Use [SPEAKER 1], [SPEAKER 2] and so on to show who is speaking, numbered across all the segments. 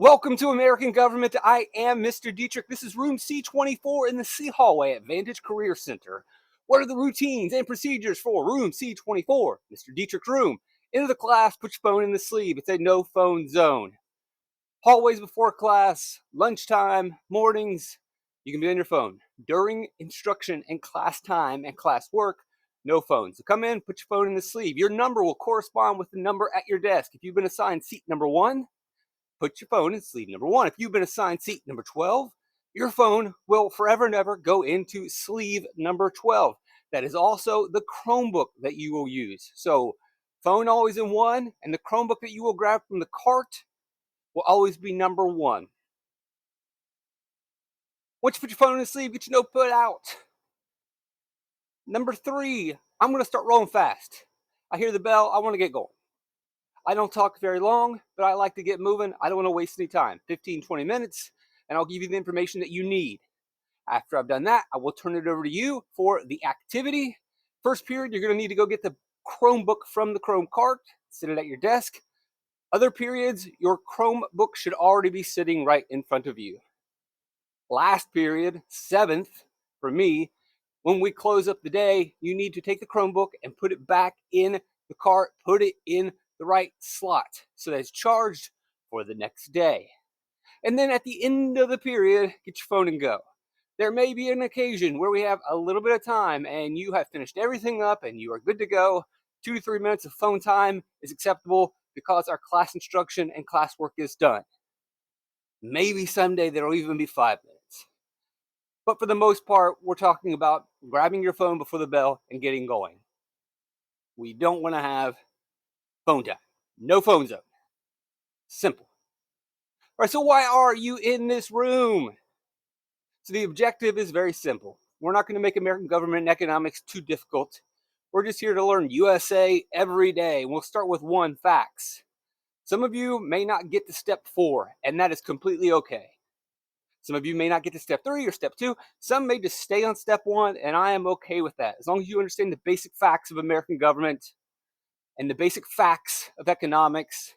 [SPEAKER 1] Welcome to American Government. I am Mr. Dietrich. This is room C24 in the C hallway at Vantage Career Center. What are the routines and procedures for room C24, Mr. Dietrich's room? Into the class, put your phone in the sleeve. It's a no phone zone. Hallways before class, lunchtime, mornings, you can be on your phone. During instruction and class time and class work, no phones. So come in, put your phone in the sleeve. Your number will correspond with the number at your desk. If you've been assigned seat number 1, put your phone in sleeve number 1. If you've been assigned seat number 12, your phone will forever and ever go into sleeve number 12. That is also the Chromebook that you will use. So phone always in 1, and the Chromebook that you will grab from the cart will always be number 1. Once you put your phone in the sleeve, get your notebook out. Number 3, I'm going to start rolling fast. I hear the bell, I want to get going. I don't talk very long, but I like to get moving. I don't want to waste any time. 15, 20 minutes, and I'll give you the information that you need. After I've done that, I will turn it over to you for the activity. First period, you're going to need to go get the Chromebook from the Chrome cart, sit it at your desk. Other periods, your Chromebook should already be sitting right in front of you. Last period, 7th, for me, when we close up the day, you need to take the Chromebook and put it back in the cart, put it in the right slot so that it's charged for the next day. And then at the end of the period, get your phone and go. There may be an occasion where we have a little bit of time and you have finished everything up and you are good to go. 2 to 3 minutes of phone time is acceptable because our class instruction and classwork is done. Maybe someday there will even be 5 minutes. But for the most part, we're talking about grabbing your phone before the bell and getting going. We don't want to have phone time. No phone zone. Simple. All right, so why are you in this room? So the objective is very simple. We're not going to make American government and economics too difficult. We're just here to learn USA every day. We'll start with 1, facts. Some of you may not get to step 4, and that is completely okay. Some of you may not get to step 3 or step 2. Some may just stay on step 1, and I am okay with that. As long as you understand the basic facts of American government and the basic facts of economics,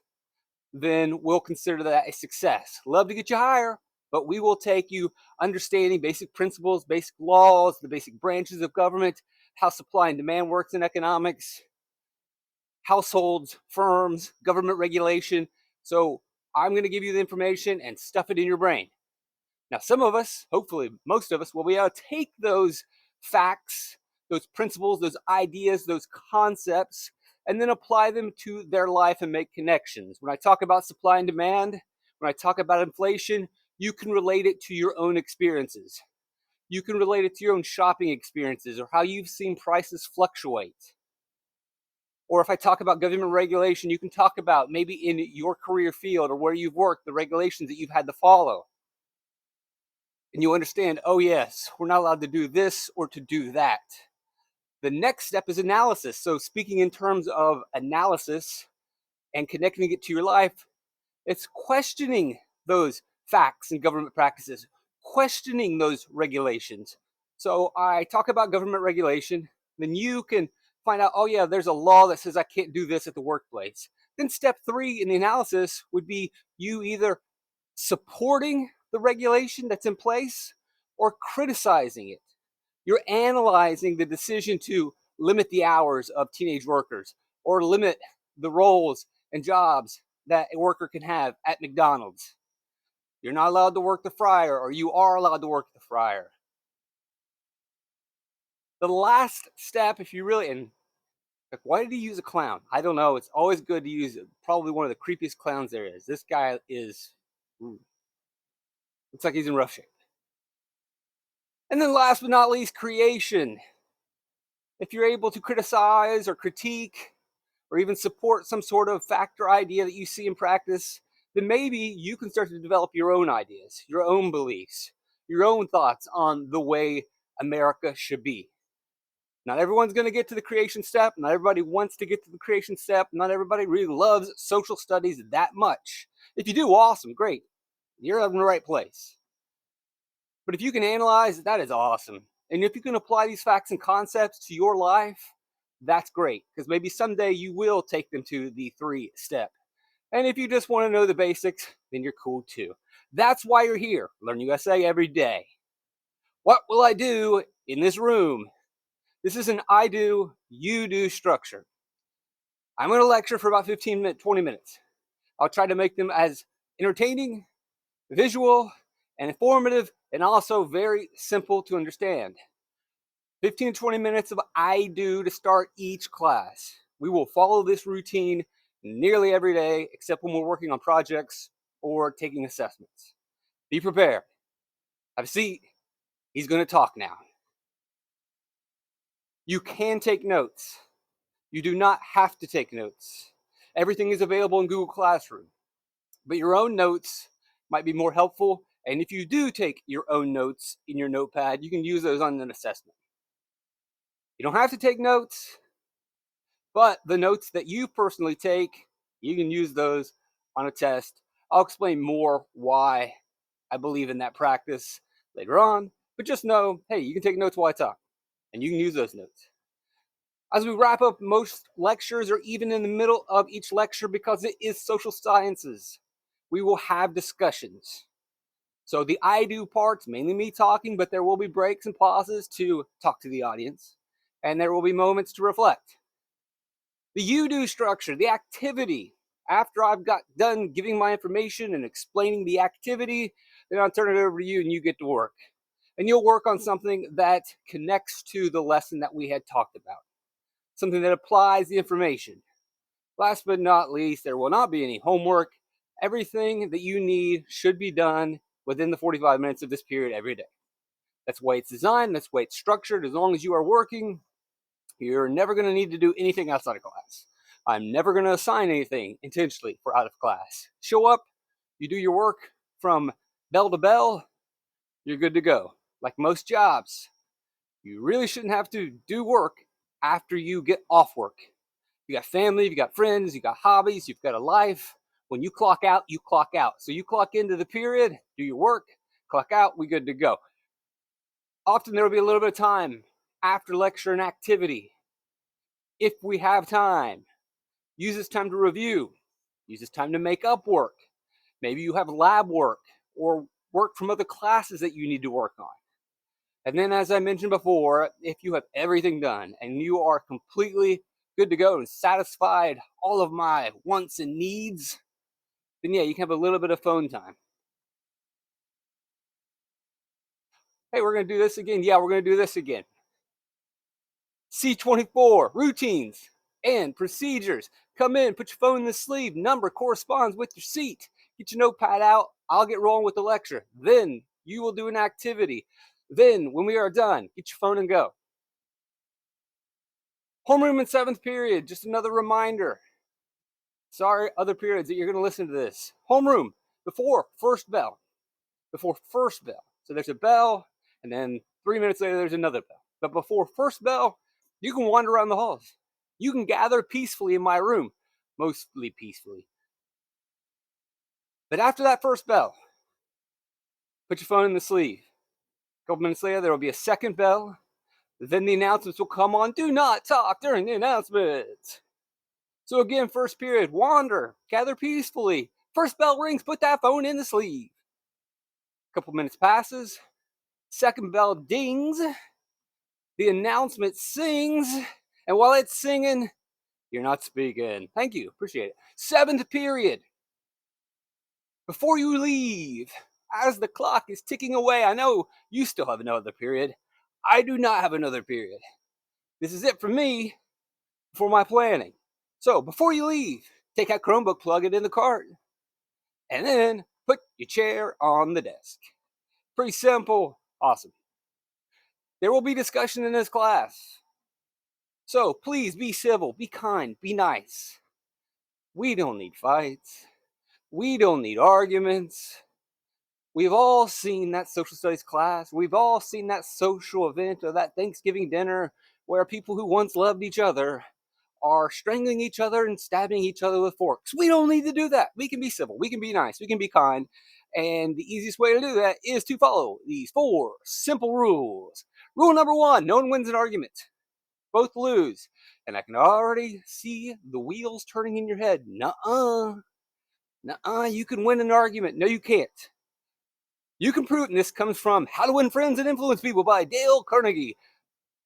[SPEAKER 1] then we'll consider that a success. Love to get you higher, but we will take you understanding basic principles, basic laws, the basic branches of government, how supply and demand works in economics, households, firms, government regulation. So I'm going to give you the information and stuff it in your brain. Now, some of us, hopefully most of us, will be able to take those facts, those principles, those ideas, those concepts, and then apply them to their life and make connections. When I talk about supply and demand, when I talk about inflation, you can relate it to your own experiences. You can relate it to your own shopping experiences or how you've seen prices fluctuate. Or if I talk about government regulation, you can talk about maybe in your career field or where you've worked, the regulations that you've had to follow. And you understand, oh yes, we're not allowed to do this or to do that. The next step is analysis. So speaking in terms of analysis and connecting it to your life, it's questioning those facts and government practices, questioning those regulations. So I talk about government regulation, then you can find out, oh yeah, there's a law that says I can't do this at the workplace. Then step 3 in the analysis would be you either supporting the regulation that's in place or criticizing it. You're analyzing the decision to limit the hours of teenage workers or limit the roles and jobs that a worker can have at McDonald's. You're not allowed to work the fryer, or you are allowed to work the fryer. The last step, if you really, and like, why did he use a clown? I don't know. It's always good to use probably one of the creepiest clowns there is. This guy is, looks like he's in rough shape. And then last but not least, creation. If you're able to criticize or critique or even support some sort of fact or idea that you see in practice, then maybe you can start to develop your own ideas, your own beliefs, your own thoughts on the way America should be. Not everyone's going to get to the creation step. Not everybody wants to get to the creation step. Not everybody really loves social studies that much. If you do, awesome, great. You're in the right place. But if you can analyze, that is awesome. And if you can apply these facts and concepts to your life, that's great. Because maybe someday you will take them to the 3 step. And if you just want to know the basics, then you're cool too. That's why you're here. Learn USA every day. What will I do in this room? This is an I do, you do structure. I'm going to lecture for about 20 minutes. I'll try to make them as entertaining, visual, and informative, and also very simple to understand. 15 to 20 minutes of I do to start each class. We will follow this routine nearly every day, except when we're working on projects or taking assessments. Be prepared. Have a seat. He's going to talk now. You can take notes. You do not have to take notes. Everything is available in Google Classroom, but your own notes might be more helpful. And if you do take your own notes in your notepad, you can use those on an assessment. You don't have to take notes, but the notes that you personally take, you can use those on a test. I'll explain more why I believe in that practice later on, but just know, hey, you can take notes while I talk, and you can use those notes. As we wrap up most lectures, or even in the middle of each lecture, because it is social sciences, we will have discussions. So the I do part's mainly me talking, but there will be breaks and pauses to talk to the audience, and there will be moments to reflect. The you do structure, the activity, after I've got done giving my information and explaining the activity, then I'll turn it over to you and you get to work. And you'll work on something that connects to the lesson that we had talked about, something that applies the information. Last but not least, there will not be any homework. Everything that you need should be done within the 45 minutes of this period every day. That's the way it's designed, that's the way it's structured. As long as you are working, you're never going to need to do anything outside of class. I'm never going to assign anything intentionally for out of class. Show up, you do your work from bell to bell, you're good to go. Like most jobs, you really shouldn't have to do work after you get off work. You got family, you got friends, you got hobbies, you've got a life. When you clock out, you clock out. So you clock into the period, do your work, clock out, we good to go. Often there will be a little bit of time after lecture and activity. If we have time, use this time to review, use this time to make up work. Maybe you have lab work or work from other classes that you need to work on. And then, as I mentioned before, if you have everything done and you are completely good to go and satisfied all of my wants and needs, then yeah, you can have a little bit of phone time. Hey, we're going to do this again. Yeah, we're going to do this again. C24, routines and procedures. Come in, put your phone in the sleeve. Number corresponds with your seat. Get your notepad out. I'll get rolling with the lecture. Then you will do an activity. Then, when we are done, get your phone and go. Homeroom in 7th period, just another reminder. Sorry, other periods that you're going to listen to this. Homeroom, before first bell. Before first bell. So there's a bell, and then 3 minutes later there's another bell. But before first bell, you can wander around the halls. You can gather peacefully in my room, mostly peacefully. But after that first bell, put your phone in the sleeve. A couple minutes later, there will be a second bell. Then the announcements will come on. Do not talk during the announcements. So again, first period, wander, gather peacefully. First bell rings, put that phone in the sleeve. A couple minutes passes. Second bell dings. The announcement sings. And while it's singing, you're not speaking. Thank you. Appreciate it. 7th period. Before you leave, as the clock is ticking away, I know you still have another period. I do not have another period. This is it for me for my planning. So before you leave, take out Chromebook, plug it in the cart, and then put your chair on the desk. Pretty simple. Awesome. There will be discussion in this class. So please be civil, be kind, be nice. We don't need fights. We don't need arguments. We've all seen that social studies class. We've all seen that social event or that Thanksgiving dinner where people who once loved each other are strangling each other and stabbing each other with forks. We don't need to do that. We can be civil. We can be nice. We can be kind. And the easiest way to do that is to follow these 4 simple rules. Rule number 1, no one wins an argument. Both lose. And I can already see the wheels turning in your head. Nuh-uh. Nuh-uh, you can win an argument. No, you can't. You can prove it, and this comes from How to Win Friends and Influence People by Dale Carnegie.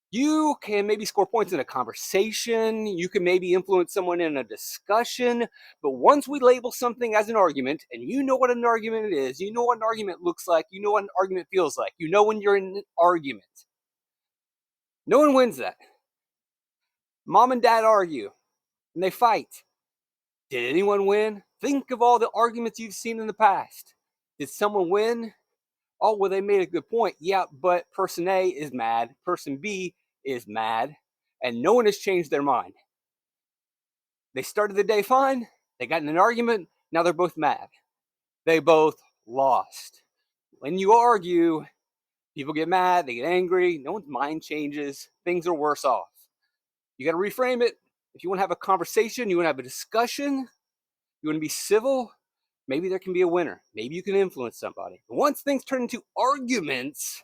[SPEAKER 1] You can maybe score points in a conversation. You can maybe influence someone in a discussion. But once we label something as an argument, and you know what an argument is, you know what an argument looks like, you know what an argument feels like, you know when you're in an argument. No one wins that. Mom and dad argue, and they fight. Did anyone win? Think of all the arguments you've seen in the past. Did someone win? Oh, well, they made a good point. Yeah, but person A is mad, person B is mad, and no one has changed their mind. They started the day fine, they got in an argument, now they're both mad. They both lost. When you argue, people get mad, they get angry, no one's mind changes, things are worse off. You got to reframe it. If you want to have a conversation, you want to have a discussion, you want to be civil, maybe there can be a winner. Maybe you can influence somebody. But once things turn into arguments,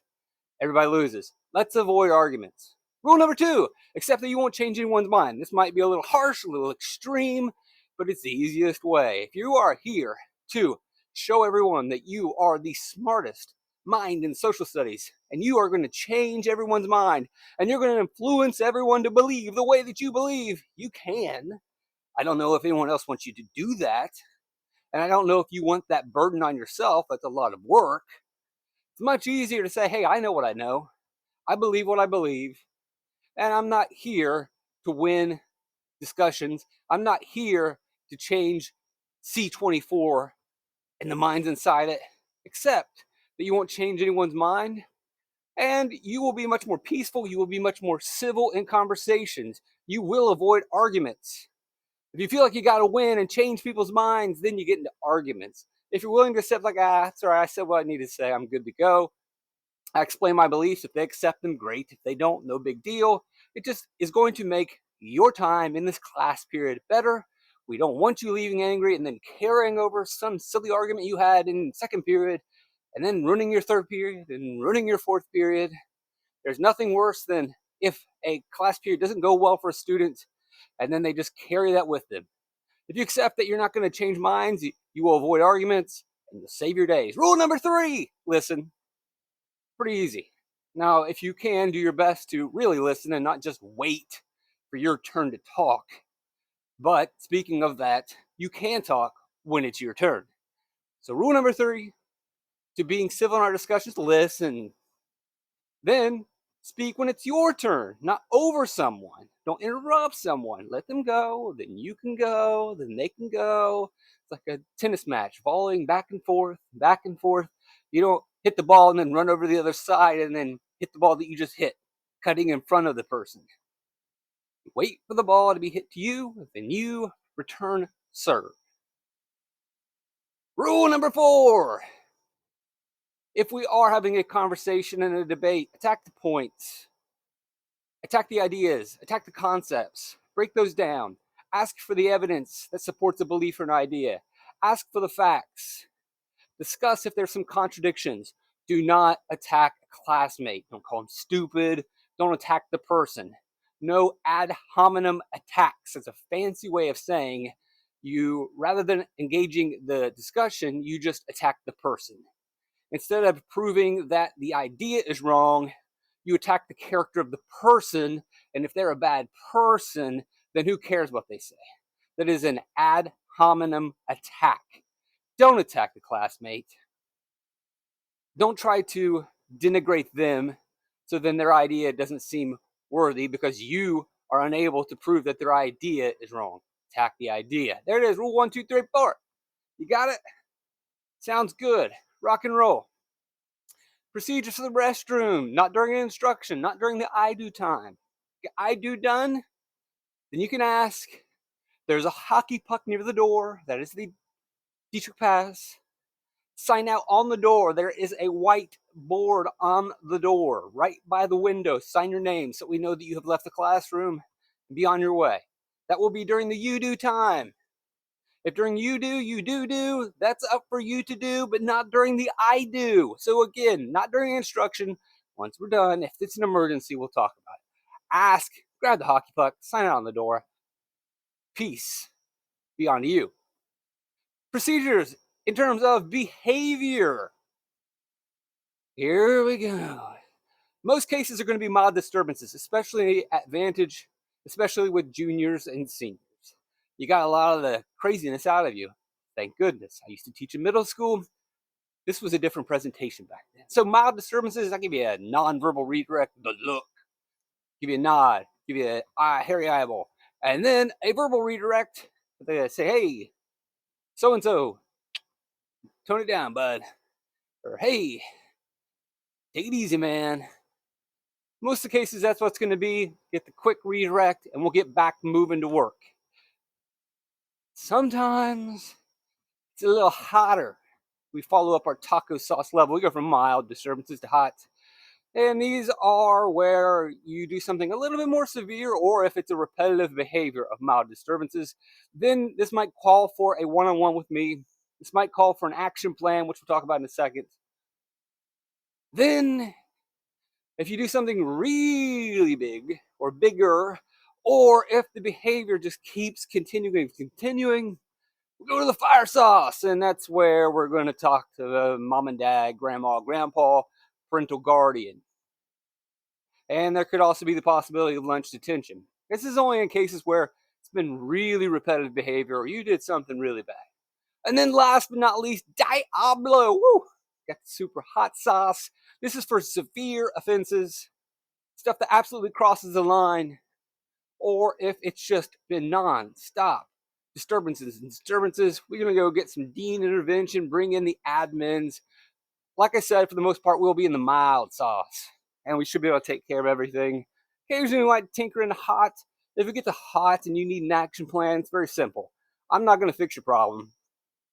[SPEAKER 1] everybody loses. Let's avoid arguments. Rule number 2, accept that you won't change anyone's mind. This might be a little harsh, a little extreme, but it's the easiest way. If you are here to show everyone that you are the smartest mind in social studies, and you are going to change everyone's mind, and you're going to influence everyone to believe the way that you believe, you can. I don't know if anyone else wants you to do that, and I don't know if you want that burden on yourself. That's a lot of work. It's much easier to say, hey, I know what I know. I believe what I believe. And I'm not here to win discussions. I'm not here to change C24 and the minds inside it, except that you won't change anyone's mind. And you will be much more peaceful. You will be much more civil in conversations. You will avoid arguments. If you feel like you got to win and change people's minds, then you get into arguments. If you're willing to accept, like, that's all right, I said what I need to say, I'm good to go. I explain my beliefs. If they accept them, great. If they don't, no big deal. It just is going to make your time in this class period better. We don't want you leaving angry and then carrying over some silly argument you had in second period and then ruining your third period and ruining your fourth period. There's nothing worse than if a class period doesn't go well for a student and then they just carry that with them. If you accept that you're not going to change minds, you will avoid arguments and you'll save your days. Rule number 3, listen. Pretty easy. Now, if you can, do your best to really listen and not just wait for your turn to talk. But speaking of that, you can talk when it's your turn. So rule number 3, to being civil in our discussions, listen. Then speak when it's your turn, not over someone. Don't interrupt someone. Let them go, then you can go, then they can go. It's like a tennis match, volleying back and forth, back and forth. You don't hit the ball and then run over to the other side and then hit the ball that you just hit, cutting in front of the person. Wait for the ball to be hit to you, then you return serve. Rule number 4. If we are having a conversation and a debate, attack the points. Attack the ideas, attack the concepts, break those down. Ask for the evidence that supports a belief or an idea. Ask for the facts. Discuss if there's some contradictions. Do not attack a classmate. Don't call them stupid. Don't attack the person. No ad hominem attacks. It's a fancy way of saying you, rather than engaging the discussion, you just attack the person. Instead of proving that the idea is wrong, you attack the character of the person, and if they're a bad person, then who cares what they say? That is an ad hominem attack. Don't attack the classmate. Don't try to denigrate them so then their idea doesn't seem worthy because you are unable to prove that their idea is wrong. Attack the idea. There it is, rule 1, 2, 3, 4. You got it? Sounds good. Rock and roll. Procedures for the restroom, not during an instruction, not during the I do time. Get I do done, then you can ask. There's a hockey puck near the door. That is the Dietrich pass. Sign out on the door. There is a white board on the door, right by the window. Sign your name so we know that you have left the classroom and be on your way. That will be during the you do time. If during you do, that's up for you to do, but not during the I do. So again, not during instruction. Once we're done, if it's an emergency, we'll talk about it. Ask, grab the hockey puck, sign it on the door. Peace be on to you. Procedures in terms of behavior. Here we go. Most cases are going to be mild disturbances, especially at Vantage, especially with juniors and seniors. You got a lot of the craziness out of you. Thank goodness. I used to teach in middle school. This was a different presentation back then. So mild disturbances, I give you a nonverbal redirect, the look, give you a nod, give you a hairy eyeball, and then a verbal redirect. They say, hey, so-and-so, tone it down, bud. Or, hey, take it easy, man. Most of the cases, that's what's going to be. Get the quick redirect, and we'll get back moving to work. Sometimes it's a little hotter. We follow up our taco sauce level. We go from mild disturbances to hot. And these are where you do something a little bit more severe, or if it's a repetitive behavior of mild disturbances, then this might call for a one-on-one with me. This might call for an action plan, which we'll talk about in a second. Then, if you do something really big or bigger, or if the behavior just keeps continuing, we go to the fire sauce, and that's where we're going to talk to the mom and dad, grandma, grandpa, parental guardian. And there could also be the possibility of lunch detention. This is only in cases where it's been really repetitive behavior or you did something really bad. And then last but not least, Diablo. Woo! Got the super hot sauce. This is for severe offenses, stuff that absolutely crosses the line, or if it's just been non-stop disturbances, we're going to go get some dean intervention, bring in the admins. Like I said, for the most part, we'll be in the mild sauce, and we should be able to take care of everything. Occasionally, we might tinker in the hot. If we get to hot and you need an action plan, it's very simple. I'm not going to fix your problem.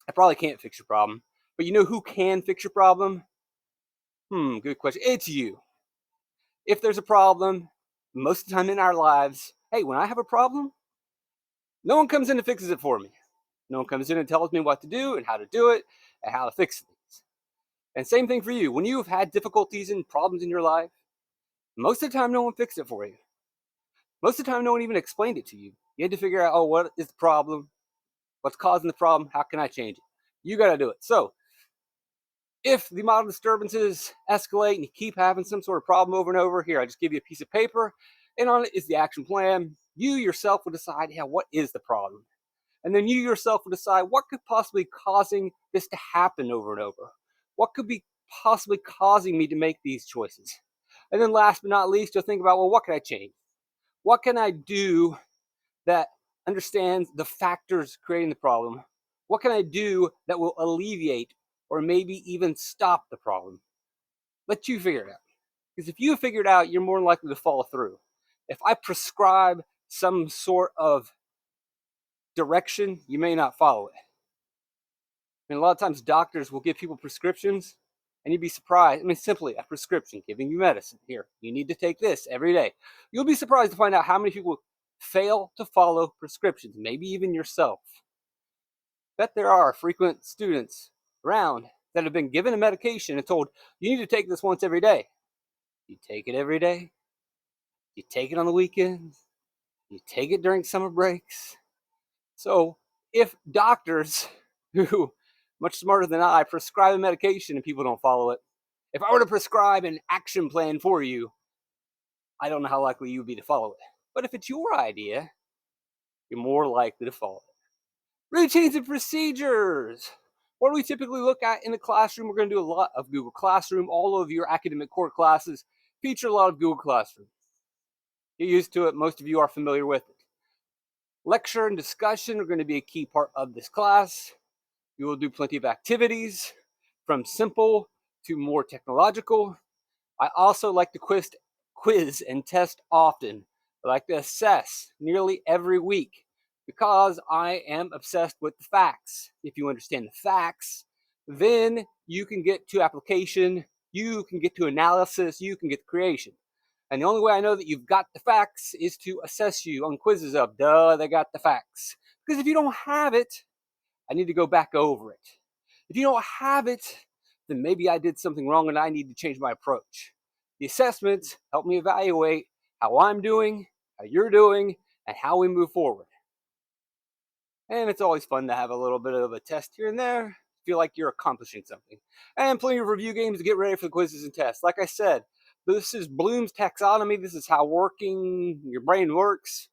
[SPEAKER 1] I probably can't fix your problem. But you know who can fix your problem? Good question. It's you. If there's a problem, most of the time in our lives, hey, when I have a problem, no one comes in and fixes it for me. No one comes in and tells me what to do and how to do it and how to fix things. And same thing for you. When you've had difficulties and problems in your life, most of the time no one fixed it for you. Most of the time no one even explained it to you. You had to figure out, oh, what is the problem? What's causing the problem? How can I change it? You got to do it. So if the mild disturbances escalate and you keep having some sort of problem over and over, here, I just give you a piece of paper, and on it is the action plan. You yourself will decide, yeah, what is the problem? And then you yourself will decide what could possibly causing this to happen over and over. What could be possibly causing me to make these choices? And then last but not least, you'll think about, well, what can I change? What can I do that understands the factors creating the problem? What can I do that will alleviate or maybe even stop the problem? Let you figure it out. Because if you figure it out, you're more likely to follow through. If I prescribe some sort of direction, you may not follow it. I mean, a lot of times doctors will give people prescriptions, and you'd be surprised. I mean, simply a prescription giving you medicine. Here, you need to take this every day. You'll be surprised to find out how many people fail to follow prescriptions, maybe even yourself. Bet there are frequent students around that have been given a medication and told, you need to take this once every day. You take it every day. You take it on the weekends. You take it during summer breaks. So if doctors who, much smarter than I, prescribe a medication and people don't follow it, if I were to prescribe an action plan for you, I don't know how likely you would be to follow it. But if it's your idea, you're more likely to follow it. Routines and procedures. What do we typically look at in the classroom? We're going to do a lot of Google Classroom. All of your academic core classes feature a lot of Google Classroom. You're used to it. Most of you are familiar with it. Lecture and discussion are going to be a key part of this class. You will do plenty of activities, from simple to more technological. I also like to quiz and test often. I like to assess nearly every week because I am obsessed with the facts. If you understand the facts, then you can get to application, you can get to analysis, you can get to creation. And the only way I know that you've got the facts is to assess you on quizzes of, duh, they got the facts. Because if you don't have it, I need to go back over it. If you don't have it, then maybe I did something wrong and I need to change my approach. The assessments help me evaluate how I'm doing, how you're doing, and how we move forward. And it's always fun to have a little bit of a test here and there. Feel like you're accomplishing something. And plenty of review games to get ready for the quizzes and tests. Like I said, this is Bloom's taxonomy. This is how working your brain works.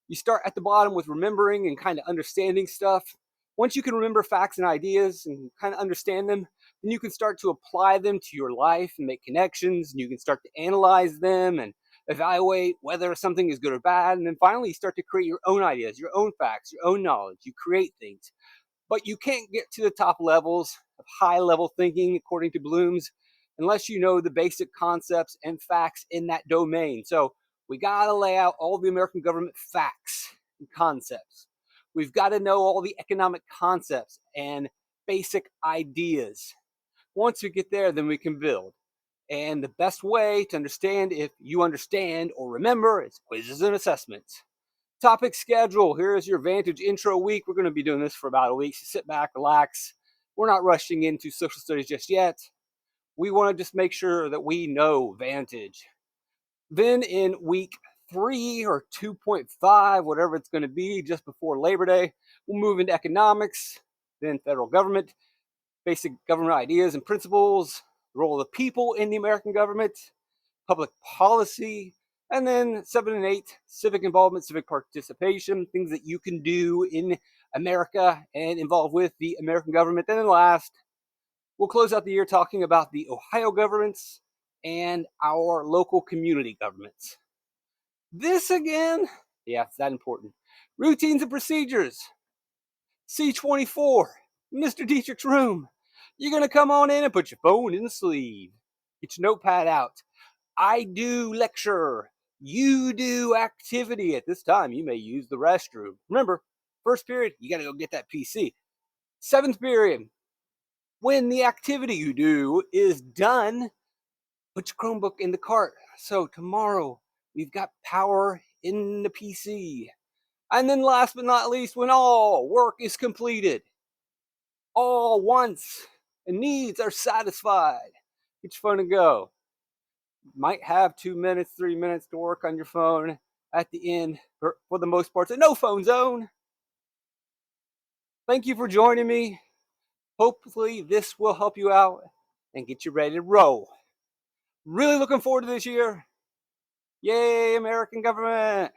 [SPEAKER 1] You start at the bottom with remembering and kind of understanding stuff. Once you can remember facts and ideas and kind of understand them, then you can start to apply them to your life and make connections, and you can start to analyze them and evaluate whether something is good or bad. And then finally, you start to create your own ideas, your own facts, your own knowledge. You create things. But you can't get to the top levels of high level thinking, according to Bloom's, unless you know the basic concepts and facts in that domain. So we got to lay out all the American government facts and concepts. We've got to know all the economic concepts and basic ideas. Once we get there, then we can build. And the best way to understand if you understand or remember is quizzes and assessments. Topic schedule. Here is your Vantage intro week. We're going to be doing this for about a week. So sit back, relax. We're not rushing into social studies just yet. We want to just make sure that we know Vantage. Then in week 3 or 2.5, whatever it's going to be, just before Labor Day, we'll move into economics, then federal government, basic government ideas and principles, the role of the people in the American government, public policy, and then 7 and 8, civic involvement, civic participation, things that you can do in America and involved with the American government. And then last, we'll close out the year talking about the Ohio governments and our local community governments. This again, yeah, it's that important. Routines and procedures. C24, Mr. Dietrich's room. You're going to come on in and put your phone in the sleeve. Get your notepad out. I do lecture. You do activity. At this time, you may use the restroom. Remember, first period, you got to go get that PC. 7th period, when the activity you do is done, put your Chromebook in the cart. So tomorrow, we've got power in the PC. And then last but not least, when all work is completed, all wants and needs are satisfied, get your phone and go. Might have 2 minutes, 3 minutes to work on your phone at the end. For the most part, it's a no phone zone. Thank you for joining me. Hopefully this will help you out and get you ready to roll. Really looking forward to this year. Yay, American government.